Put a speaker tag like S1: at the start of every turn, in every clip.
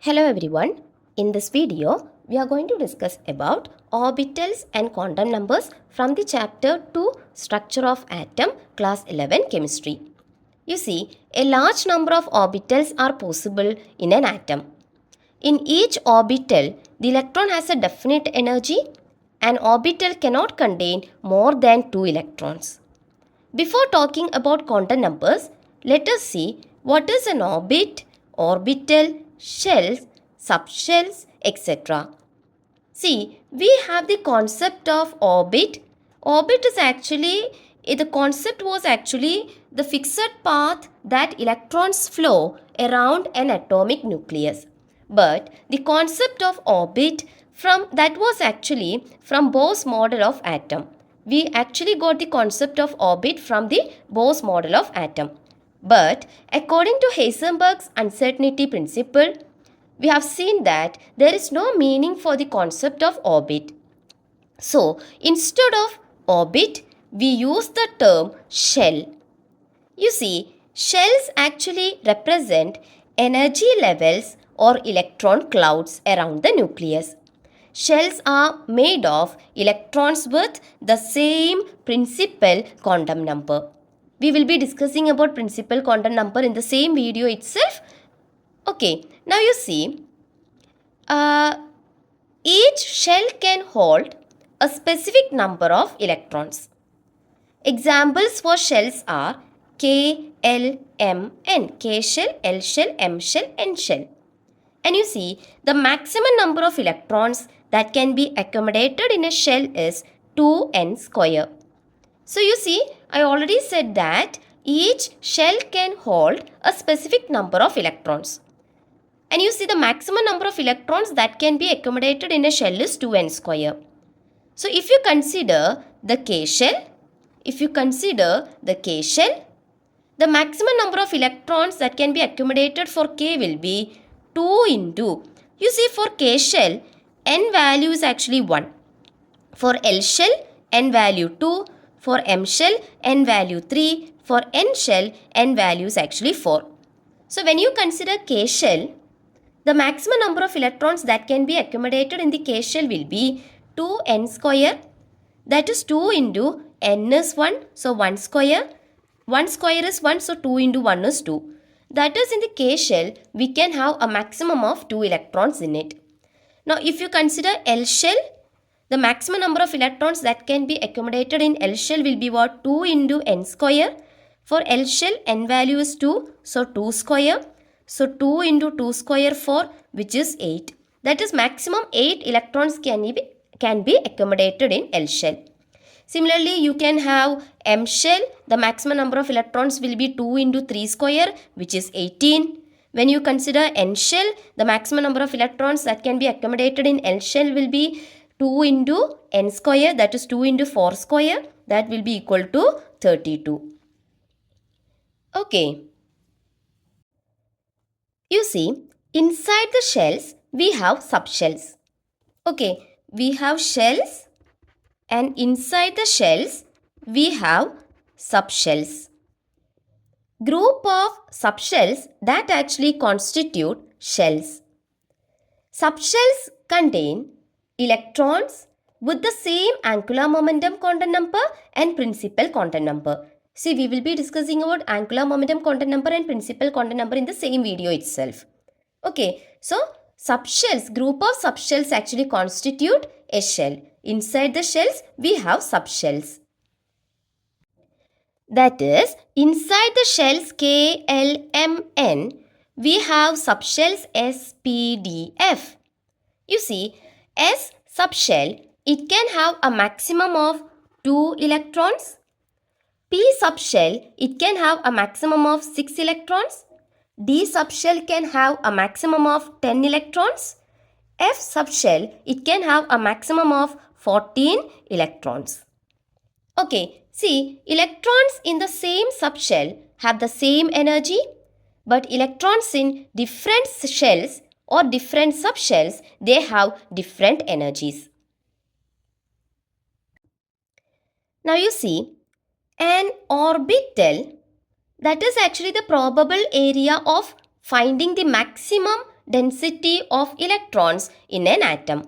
S1: Hello everyone. In this video, we are going to discuss about orbitals and quantum numbers from the chapter 2 Structure of Atom, class 11 Chemistry. You see, a large number of orbitals are possible in an atom. In each orbital, the electron has a definite energy. An orbital cannot contain more than 2 electrons. Before talking about quantum numbers, let us see what is an orbit, orbital, shells, subshells, etc. See, we have the concept of orbit. Orbit is actually, the concept was actually the fixed path that electrons flow around an atomic nucleus. But the concept of orbit that was actually from Bohr's model of atom. We actually got the concept of orbit from the Bohr's model of atom. But according to Heisenberg's uncertainty principle, we have seen that there is no meaning for the concept of orbit. So, instead of orbit, we use the term shell. You see, shells actually represent energy levels or electron clouds around the nucleus. Shells are made of electrons with the same principal quantum number. We will be discussing about principal quantum number in the same video itself. Okay, now you see, each shell can hold a specific number of electrons. Examples for shells are K, L, M, N. K shell, L shell, M shell, N shell. And you see, the maximum number of electrons that can be accommodated in a shell is 2n square. So you see, I already said that each shell can hold a specific number of electrons. And you see, the maximum number of electrons that can be accommodated in a shell is 2n square. So if you consider the K shell, the maximum number of electrons that can be accommodated for K will be 2 into, you see, for K shell, n value is actually 1. For L shell, n value 2. For M shell, n value 3. For N shell, n value is actually 4. So when you consider K shell, the maximum number of electrons that can be accommodated in the K shell will be 2n square. That is 2 into n is 1. So 1 square. 1 square is 1. So 2 into 1 is 2. That is, in the K shell, we can have a maximum of 2 electrons in it. Now if you consider L shell, the maximum number of electrons that can be accommodated in L shell will be what? 2 into n square. For L shell, n value is 2. So 2 square. So 2 into 2 square 4, which is 8. That is, maximum 8 electrons can be accommodated in L shell. Similarly, you can have M shell. The maximum number of electrons will be 2 into 3 square, which is 18. When you consider N shell, the maximum number of electrons that can be accommodated in L shell will be 2 into n square, that is 2 into 4 square, that will be equal to 32. Okay. You see, inside the shells, we have subshells. Okay, we have shells, and inside the shells, we have subshells. Group of subshells that actually constitute shells. Subshells contain electrons with the same angular momentum quantum number and principal quantum number. See, we will be discussing about angular momentum quantum number and principal quantum number in the same video itself. Okay, so subshells, group of subshells actually constitute a shell. Inside the shells, we have subshells. That is, inside the shells K, L, M, N, we have subshells S, P, D, F. You see, S subshell, it can have a maximum of 2 electrons. P subshell, it can have a maximum of 6 electrons. D subshell can have a maximum of 10 electrons. F subshell, it can have a maximum of 14 electrons. Okay, see, electrons in the same subshell have the same energy, but electrons in different shells or different subshells, they have different energies. Now you see, an orbital, that is actually the probable area of finding the maximum density of electrons in an atom.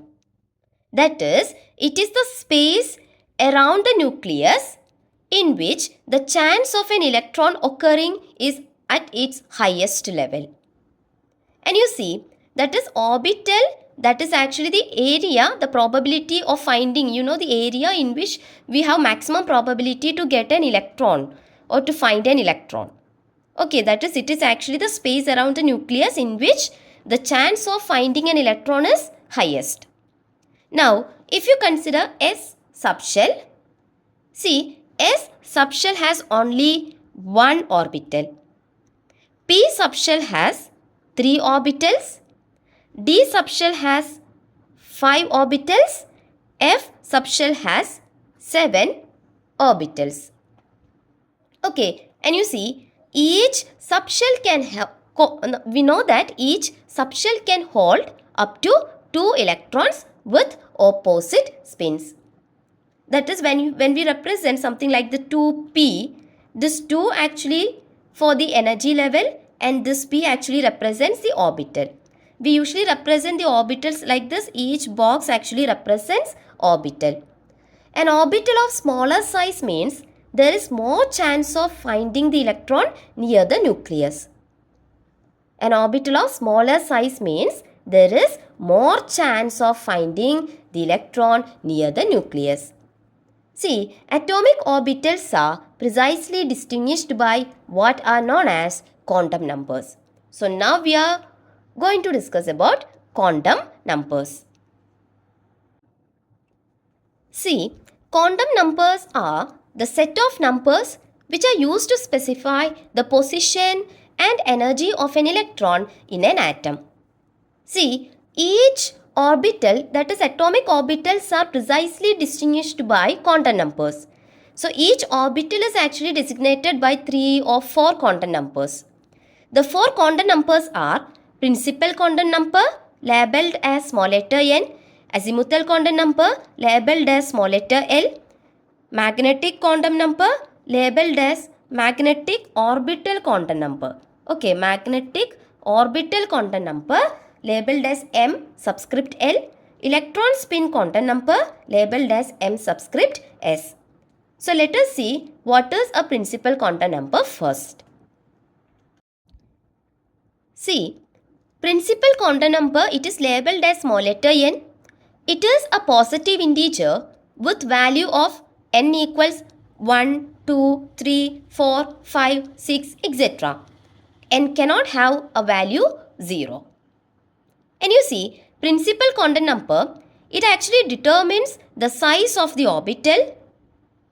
S1: That is, it is the space around the nucleus in which the chance of an electron occurring is at its highest level. And you see, that is orbital, that is actually the area, the probability of finding, the area in which we have maximum probability to get an electron or to find an electron. Okay, that is, it is actually the space around the nucleus in which the chance of finding an electron is highest. Now, if you consider S subshell, see, S subshell has only one orbital. P subshell has 3 orbitals. D subshell has 5 orbitals. F subshell has 7 orbitals. Okay, and you see, each subshell can have, we know that each subshell can hold up to 2 electrons with opposite spins. That is, when we represent something like the 2p, this 2 actually for the energy level and this p actually represents the orbital. We usually represent the orbitals like this. Each box actually represents orbital. An orbital of smaller size means there is more chance of finding the electron near the nucleus. An orbital of smaller size means there is more chance of finding the electron near the nucleus. See, atomic orbitals are precisely distinguished by what are known as quantum numbers. So now we are going to discuss about quantum numbers. See, quantum numbers are the set of numbers which are used to specify the position and energy of an electron in an atom. See, each orbital, that is atomic orbitals, are precisely distinguished by quantum numbers. So each orbital is actually designated by 3 or 4 quantum numbers. The 4 quantum numbers are principal quantum number labeled as small letter n, azimuthal quantum number labeled as small letter l, magnetic quantum number labeled as magnetic orbital quantum number. Okay, magnetic orbital quantum number labeled as m subscript l, electron spin quantum number labeled as m subscript s. So let us see what is a principal quantum number first. See, principal quantum number, it is labeled as small letter n. It is a positive integer with value of n equals 1, 2, 3, 4, 5, 6, etc. N cannot have a value 0. And you see, principal quantum number, it actually determines the size of the orbital,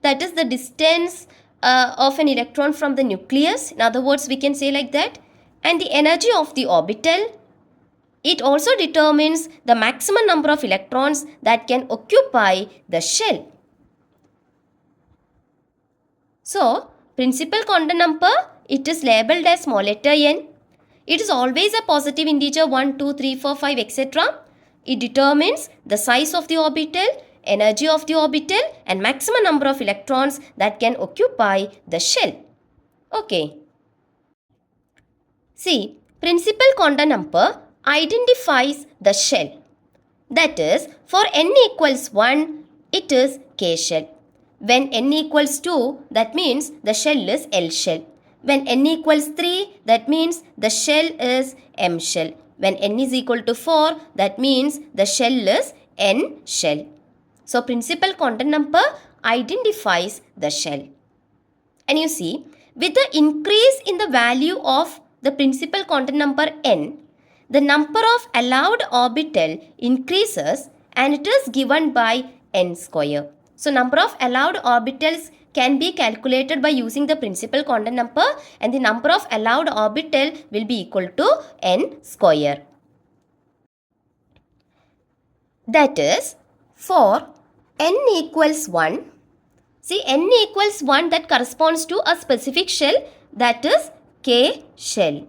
S1: that is the distance of an electron from the nucleus. In other words, we can say like that. And the energy of the orbital. It also determines the maximum number of electrons that can occupy the shell. So, principal quantum number, it is labeled as small letter n. It is always a positive integer 1, 2, 3, 4, 5, etc. It determines the size of the orbital, energy of the orbital and maximum number of electrons that can occupy the shell. Okay. See, principal quantum number identifies the shell. That is, for n equals 1, it is K shell. When n equals 2, that means the shell is L shell. When n equals 3, that means the shell is M shell. When n is equal to 4, that means the shell is N shell. So, principal quantum number identifies the shell. And you see, with the increase in the value of the principal quantum number n, the number of allowed orbital increases and it is given by n square. So, number of allowed orbitals can be calculated by using the principal quantum number and the number of allowed orbital will be equal to n square. That is, for n equals 1, see n equals 1, that corresponds to a specific shell, that is K shell.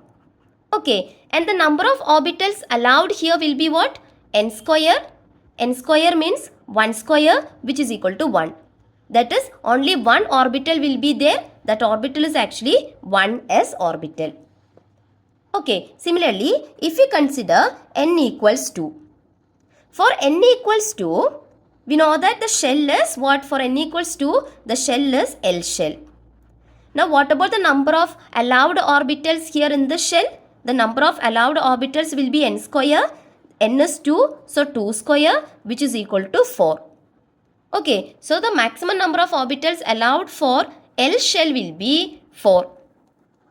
S1: Okay, and the number of orbitals allowed here will be what? N square. N square means 1 square, which is equal to 1. That is, only one orbital will be there. That orbital is actually 1s orbital. Okay, similarly, if we consider n equals 2. For n equals 2, we know that the shell is what? For n equals 2, the shell is L shell. Now what about the number of allowed orbitals here in the shell? The number of allowed orbitals will be n square. N is 2, so 2 square, which is equal to 4. Okay, so the maximum number of orbitals allowed for L shell will be 4.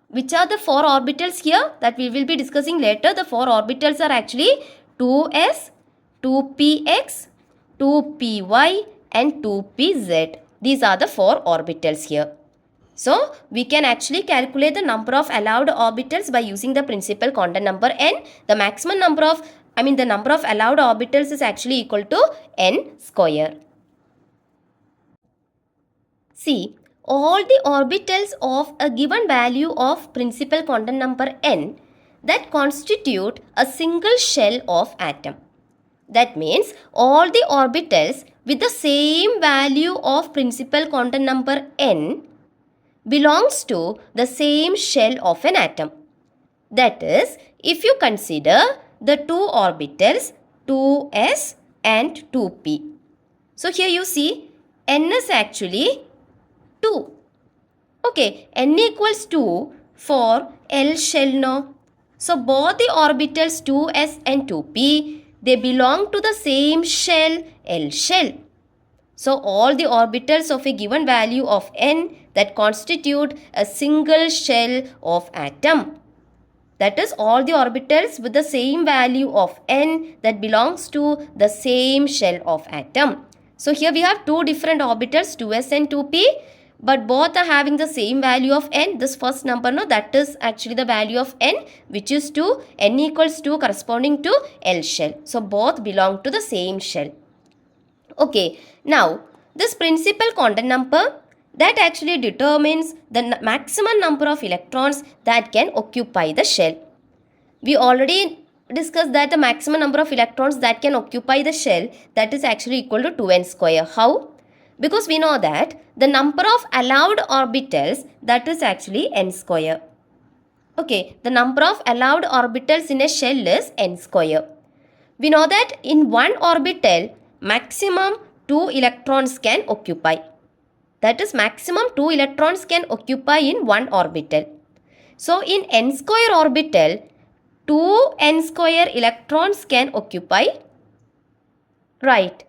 S1: Which are the 4 orbitals here that we will be discussing later? The 4 orbitals are actually 2s, 2px, 2py and 2pz. These are the 4 orbitals here. So, we can actually calculate the number of allowed orbitals by using the principal quantum number n. The maximum number of, the number of allowed orbitals is actually equal to n square. See, all the orbitals of a given value of principal quantum number n that constitute a single shell of atom. That means all the orbitals with the same value of principal quantum number n belongs to the same shell of an atom. That is, if you consider the two orbitals 2s and 2p. So here you see n is actually 2. Okay, n equals 2 for L shell no. So both the orbitals 2s and 2p, they belong to the same shell, L shell. So all the orbitals of a given value of n that constitute a single shell of atom. That is all the orbitals with the same value of n that belongs to the same shell of atom. So here we have two different orbitals 2s and 2p, but both are having the same value of n. This first number, no, that is actually the value of n, which is 2, n equals 2 corresponding to L shell. So both belong to the same shell. Okay, now this principal quantum number that actually determines the maximum number of electrons that can occupy the shell. We already discussed that the maximum number of electrons that can occupy the shell, that is actually equal to 2n square. How? Because we know that the number of allowed orbitals, that is actually n square. Okay, the number of allowed orbitals in a shell is n square. We know that in one orbital, maximum 2 electrons can occupy. That is, maximum 2 electrons can occupy in one orbital. So in n square orbital, 2 n square electrons can occupy. Right.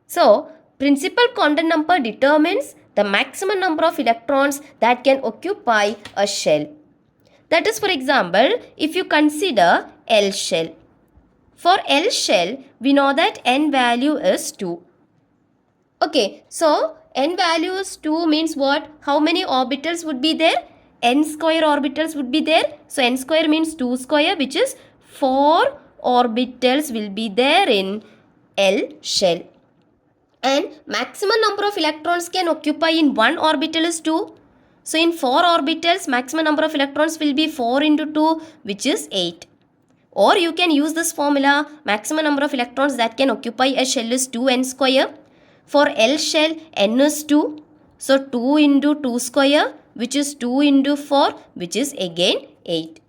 S1: So principal quantum number determines the maximum number of electrons that can occupy a shell. That is, for example, if you consider L shell. For L shell, we know that n value is 2. Okay, so n value is 2 means what? How many orbitals would be there? N square orbitals would be there. So n square means 2 square, which is 4 orbitals will be there in L shell. And maximum number of electrons can occupy in one orbital is 2. So in 4 orbitals, maximum number of electrons will be 4 into 2, which is 8. Or you can use this formula, maximum number of electrons that can occupy a shell is 2n square. For L shell, n is 2. So 2 into 2 square, which is 2 into 4, which is again 8.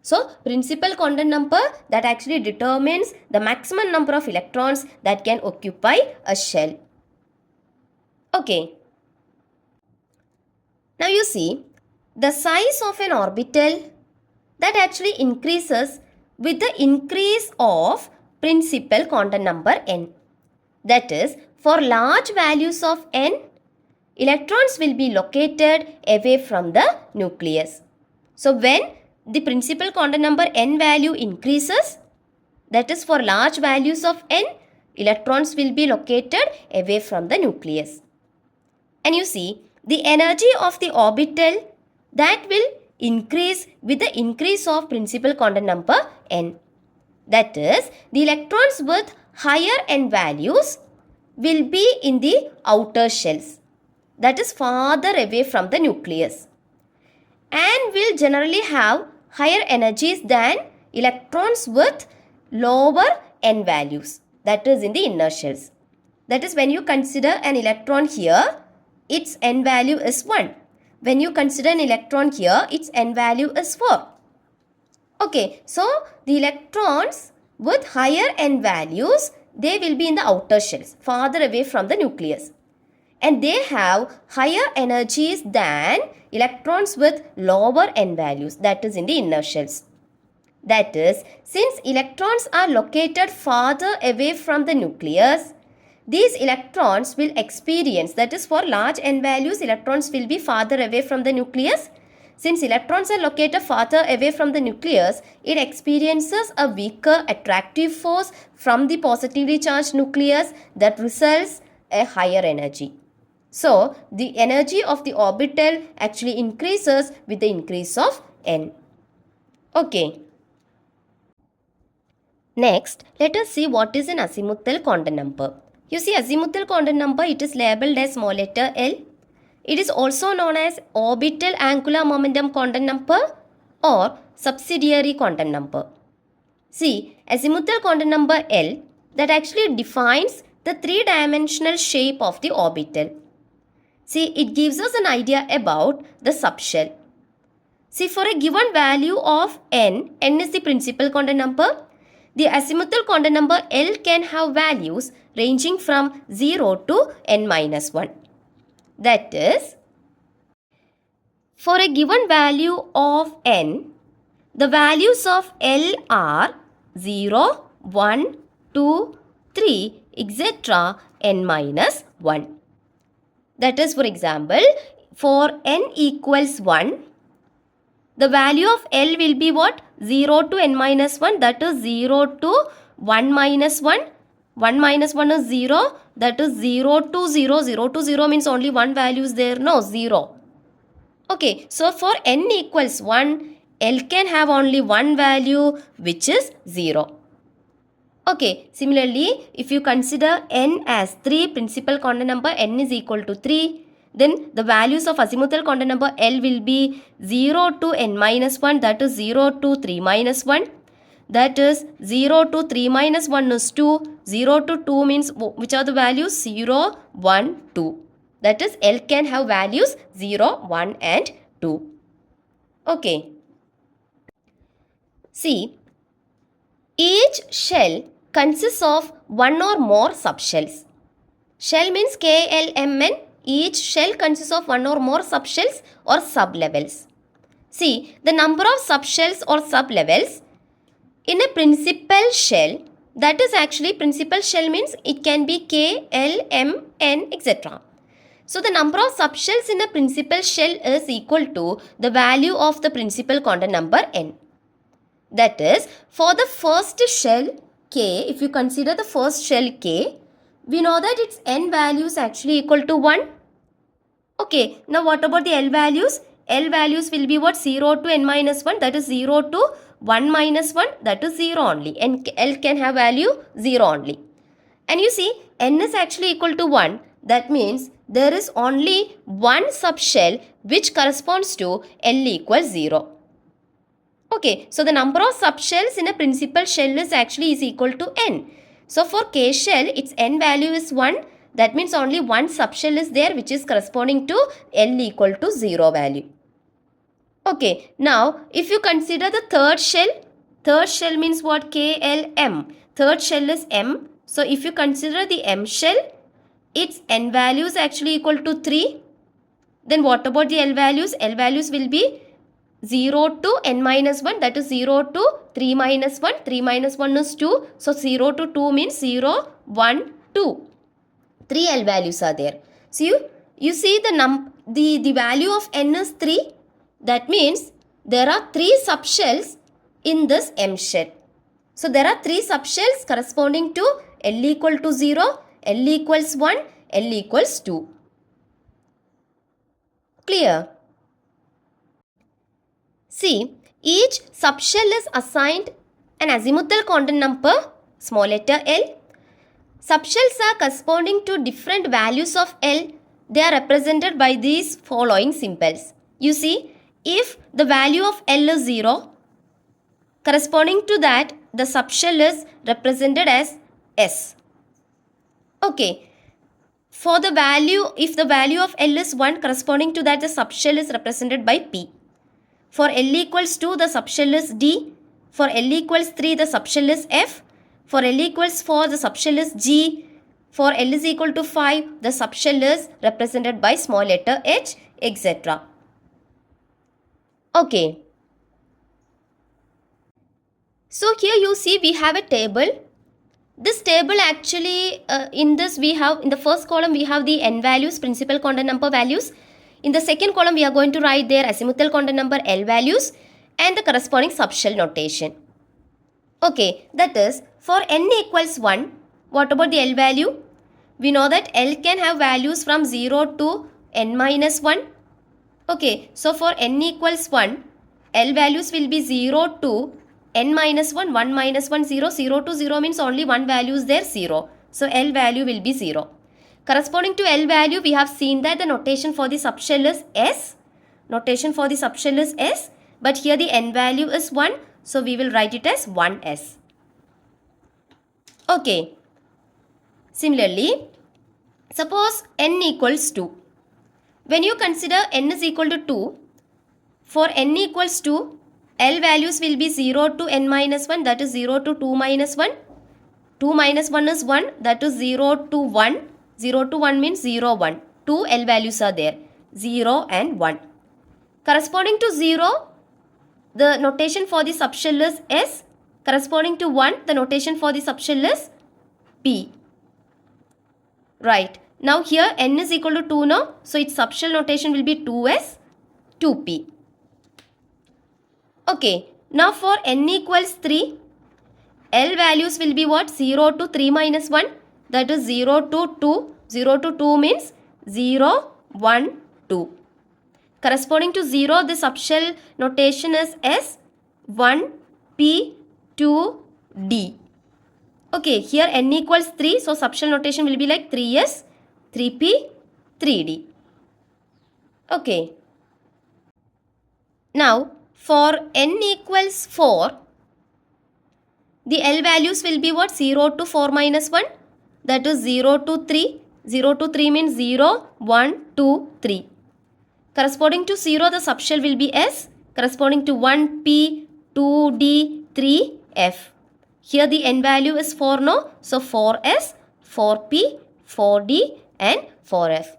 S1: So principal quantum number that actually determines the maximum number of electrons that can occupy a shell. Okay. Now you see, the size of an orbital that actually increases with the increase of principal quantum number n. That is, for large values of n, electrons will be located away from the nucleus. So when the principal quantum number n value increases, that is for large values of n, electrons will be located away from the nucleus. And you see, the energy of the orbital that will increase with the increase of principal quantum number n. That is, the electrons with higher n values will be in the outer shells, that is farther away from the nucleus, and will generally have higher energies than electrons with lower n values, that is in the inner shells. That is, when you consider an electron here, its n value is 1. When you consider an electron here, its n value is 4. Okay, so the electrons with higher n values, they will be in the outer shells, farther away from the nucleus. And they have higher energies than electrons with lower n values, that is in the inner shells. That is, since electrons are located farther away from the nucleus, these electrons will experience, that is for large n values, electrons will be farther away from the nucleus. Since electrons are located farther away from the nucleus, it experiences a weaker attractive force from the positively charged nucleus that results a higher energy. So, the energy of the orbital actually increases with the increase of n. Okay. Next, let us see what is an azimuthal quantum number. You see, azimuthal quantum number, it is labeled as small letter L. It is also known as orbital angular momentum quantum number or subsidiary quantum number. See, azimuthal quantum number L, that actually defines the three-dimensional shape of the orbital. See, it gives us an idea about the subshell. See, for a given value of n is the principal quantum number. The azimuthal quantum number L can have values ranging from 0 to n minus 1. That is, for a given value of n, the values of L are 0, 1, 2, 3, etc. n minus 1. That is, for example, for n equals 1, the value of L will be what? 0 to n minus 1, that is 0 to 1 minus 1. 1 minus 1 is 0, that is 0 to 0. 0 to 0 means only one value is there, no, 0. Okay, so for n equals 1, L can have only one value, which is 0. Okay, similarly, if you consider n as 3, principal quantum number n is equal to 3, then the values of azimuthal quantum number L will be 0 to n minus 1, that is 0 to 3 minus 1. That is 0 to 3 minus 1 is 2, 0 to 2 means which are the values? 0, 1, 2. That is, L can have values 0, 1 and 2. Okay. See, each shell consists of one or more subshells. Shell means KLMN. Each shell consists of one or more subshells or sublevels. See, the number of subshells or sublevels in a principal shell, that is actually principal shell means it can be K, L, M, N, etc. So, the number of subshells in a principal shell is equal to the value of the principal quantum number n. That is, for the first shell K, if you consider the first shell K, we know that its n values actually equal to 1. Okay, now what about the L values? L values will be what? 0 to n minus 1, that is 0 to 1 minus 1, that is 0 only. And L can have value 0 only. And you see, n is actually equal to 1. That means there is only one subshell which corresponds to L equals 0. Okay, so the number of subshells in a principal shell is actually equal to n. So for K shell, its n value is 1. That means only one subshell is there which is corresponding to L equal to 0 value. Okay, now if you consider the third shell means what? K, L, M. Third shell is M. So if you consider the M shell, its n value is actually equal to 3. Then what about the L values? L values will be 0 to n minus 1, that is 0 to 3 minus 1. 3 minus 1 is 2. So 0 to 2 means 0, 1, 2. 3 L values are there. So you see the value of n is 3. That means there are 3 subshells in this M shell. So there are 3 subshells corresponding to L equal to 0, L equals 1, L equals 2. Clear? See, each subshell is assigned an azimuthal quantum number, small letter L. Subshells are corresponding to different values of L. They are represented by these following symbols. You see, if the value of L is 0, corresponding to that, the subshell is represented as S. Okay. For the value, if the value of L is 1, corresponding to that, the subshell is represented by P. For L equals 2, the subshell is D. For L equals 3, the subshell is F. For L equals 4, the subshell is G. For L is equal to 5, the subshell is represented by small letter h, etc. Okay. So here you see we have a table. This table actually, in the first column we have the n values, principal content number values. In the second column we are going to write their azimuthal content number L values and the corresponding subshell notation. Okay, that is for n equals 1, what about the L value? We know that L can have values from 0 to n minus 1. Okay, so for n equals 1, L values will be 0 to n minus 1, 1 minus 1, 0, 0 to 0 means only one value is there, 0. So L value will be 0. Corresponding to L value, we have seen that the notation for the subshell is S. Notation for the subshell is S, but here the n value is 1, so we will write it as 1S. Okay. Similarly, suppose n equals 2. When you consider n is equal to 2, for n equals 2, L values will be 0 to n minus 1, that is 0 to 2 minus 1. 2 minus 1 is 1, that is 0 to 1. 0 to 1 means 0, 1. 2 L values are there, 0 and 1. Corresponding to 0, the notation for the subshell is S. Corresponding to 1, the notation for the subshell is P. Right. Now here n is equal to 2 now, so its subshell notation will be 2S, 2P. Okay, now for n equals 3, L values will be what? 0 to 3 minus 1, that is 0 to 2. 0 to 2 means 0, 1, 2. Corresponding to 0, the subshell notation is S, 1, P, 2, D. Okay, here n equals 3, so subshell notation will be like 3S, 3P, 3D. Okay. Now, for n equals 4, the L values will be what? 0 to 4 minus 1, that is 0 to 3. 0 to 3 means 0, 1, 2, 3. Corresponding to 0, the subshell will be S. Corresponding to 1P, 2D, 3F. Here the n value is 4 no, so 4S, 4P, 4D and 4F.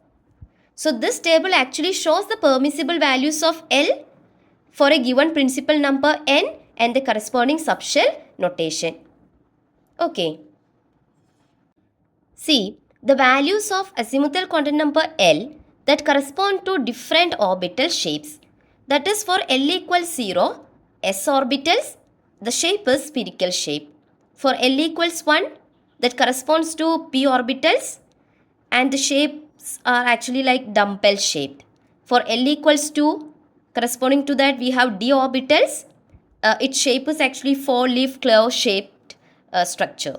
S1: So this table actually shows the permissible values of L for a given principal number n and the corresponding subshell notation. Okay. See, the values of azimuthal content number L that correspond to different orbital shapes. That is for L equals 0, S orbitals, the shape is spherical shape. For L equals 1, that corresponds to P orbitals and the shapes are actually like dumbbell shaped. For L equals 2, corresponding to that we have D orbitals. Its shape is actually 4-leaf clove shaped structure.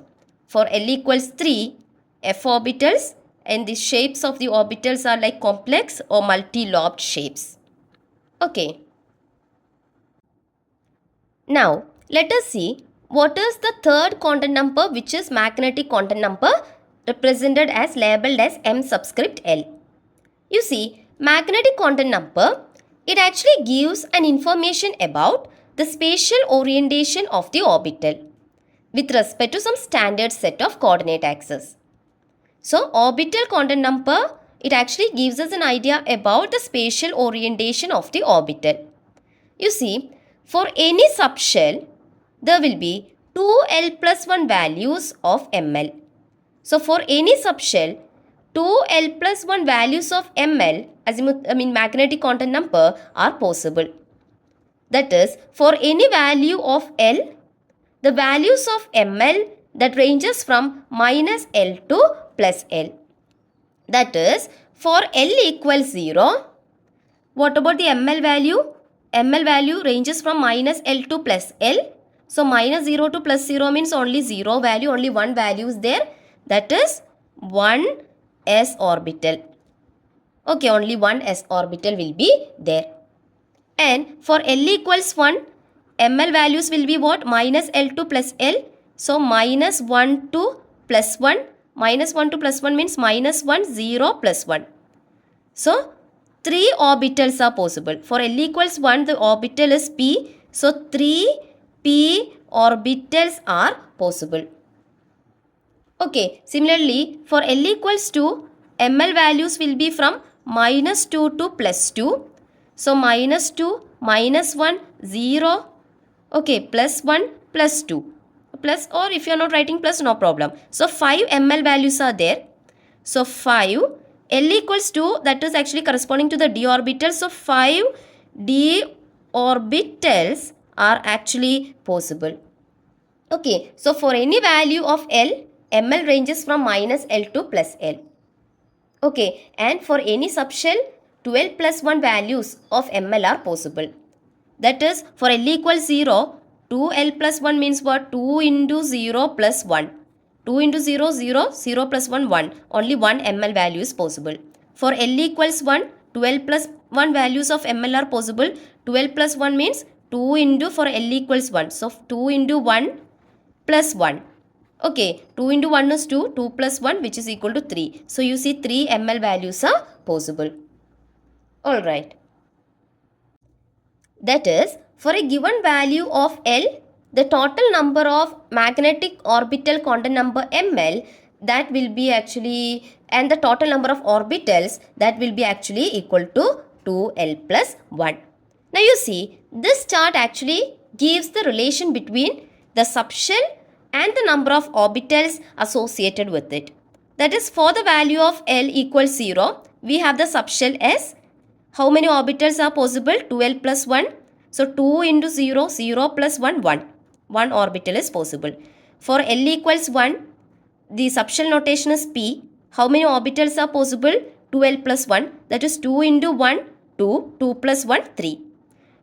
S1: For L equals 3, F orbitals, and the shapes of the orbitals are like complex or multi-lobed shapes. Okay. Now, let us see what is the third content number, which is magnetic content number, represented as labeled as M subscript L. You see, magnetic content number, it actually gives an information about the spatial orientation of the orbital with respect to some standard set of coordinate axes. So, orbital content number, it actually gives us an idea about the spatial orientation of the orbital. You see, for any subshell, there will be 2L plus 1 values of ML. So, for any subshell, 2L plus 1 values of ML, magnetic content number, are possible. That is, for any value of L, the values of ML that ranges from minus L to plus L. That is, for L equals 0, what about the ML value? ML value ranges from minus L to plus L. So, minus 0 to plus 0 means only 0 value, only one value is there. That is 1 s orbital. Okay, only one s orbital will be there. And for L equals 1, ML values will be what? Minus L to plus L. So, minus 1 to plus 1. Minus 1 to plus 1 means minus 1, 0, plus 1. So, 3 orbitals are possible. For L equals 1, the orbital is P. So, 3 p orbitals are possible. Okay, similarly for L equals to, ml values will be from -2 to +2. So -2, -1, 0, okay, +1, +2. Plus, or if you are not writing plus, no problem. So 5 ml values are there. So 5, L equals to, that is actually corresponding to the d orbital. So 5 d orbitals are actually possible. Okay, so for any value of L, ml ranges from -L to +L. Okay, and for any subshell, 12 plus 1 values of ml are possible. That is, for L equals 0, 2L plus 1 means what? 2 into 0 plus 1. 2 into 0, 0, 0 plus 1, 1. Only 1 ml value is possible. For L equals 1, 12 plus 1 values of ml are possible. 12 plus 1 means 2 into, for L equals 1. So 2 into 1 plus 1. Okay, 2 into 1 is 2, 2 plus 1 which is equal to 3. So you see 3 ml values are possible. Alright. That is, for a given value of L, the total number of magnetic orbital quantum number ml, that will be actually, and the total number of orbitals, that will be actually equal to 2L plus 1. Now you see, this chart actually gives the relation between the subshell and the number of orbitals associated with it. That is, for the value of L equals 0, we have the subshell as, how many orbitals are possible? 2L plus 1. So 2 into 0, 0 plus 1, 1. 1 orbital is possible. For L equals 1, the subshell notation is P. How many orbitals are possible? 2L plus 1. That is 2 into 1, 2. 2 plus 1, 3.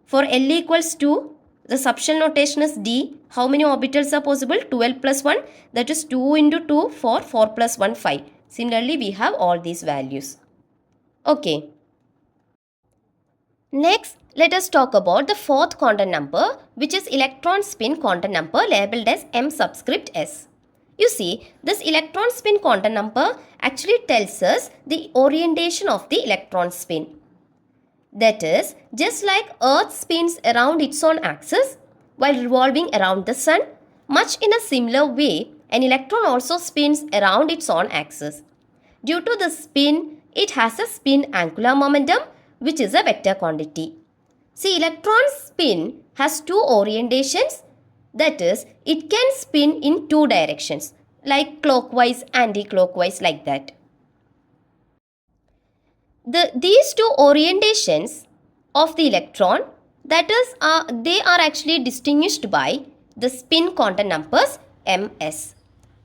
S1: For L equals 2, the subshell notation is D. How many orbitals are possible? 12 plus 1. That is 2 into 2, 4. 4 plus 1, 5. Similarly, we have all these values. Okay. Next, let us talk about the fourth quantum number, which is electron spin quantum number labeled as M subscript S. You see, this electron spin quantum number actually tells us the orientation of the electron spin. That is, just like Earth spins around its own axis while revolving around the Sun, much in a similar way, an electron also spins around its own axis. Due to the spin, it has a spin angular momentum, which is a vector quantity. See, electron spin has two orientations. That is, it can spin in two directions, like clockwise, anti-clockwise, like that. These two orientations of the electron, that is, they are actually distinguished by the spin quantum numbers ms.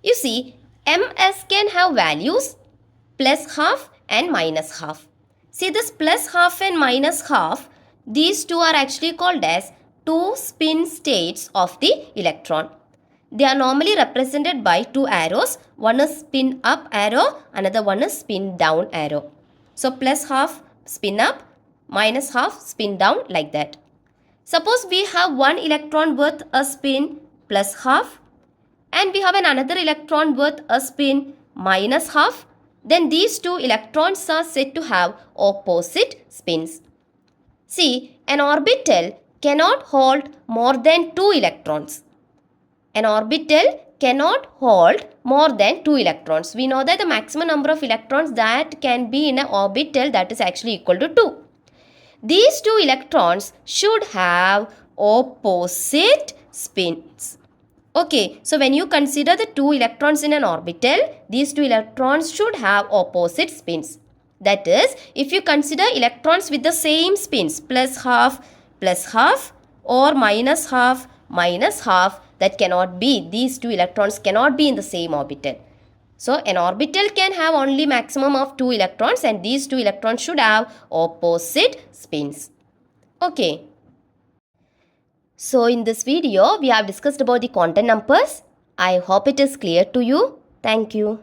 S1: You see, ms can have values plus half and minus half. See, this plus half and minus half, these two are actually called as two spin states of the electron. They are normally represented by two arrows. One is spin up arrow, another one is spin down arrow. So plus half spin up, minus half spin down, like that. Suppose we have one electron with a spin plus half and we have another electron with a spin minus half. Then these two electrons are said to have opposite spins. See, an orbital cannot hold more than two electrons. An orbital cannot hold more than 2 electrons. We know that the maximum number of electrons that can be in an orbital, that is actually equal to 2. These 2 electrons should have opposite spins. Okay, so when you consider the 2 electrons in an orbital, these 2 electrons should have opposite spins. That is, if you consider electrons with the same spins, plus half, or minus half, that cannot be. These 2 electrons cannot be in the same orbital. So, an orbital can have only maximum of 2 electrons and these 2 electrons should have opposite spins. Okay. So, in this video, we have discussed about the quantum numbers. I hope it is clear to you. Thank you.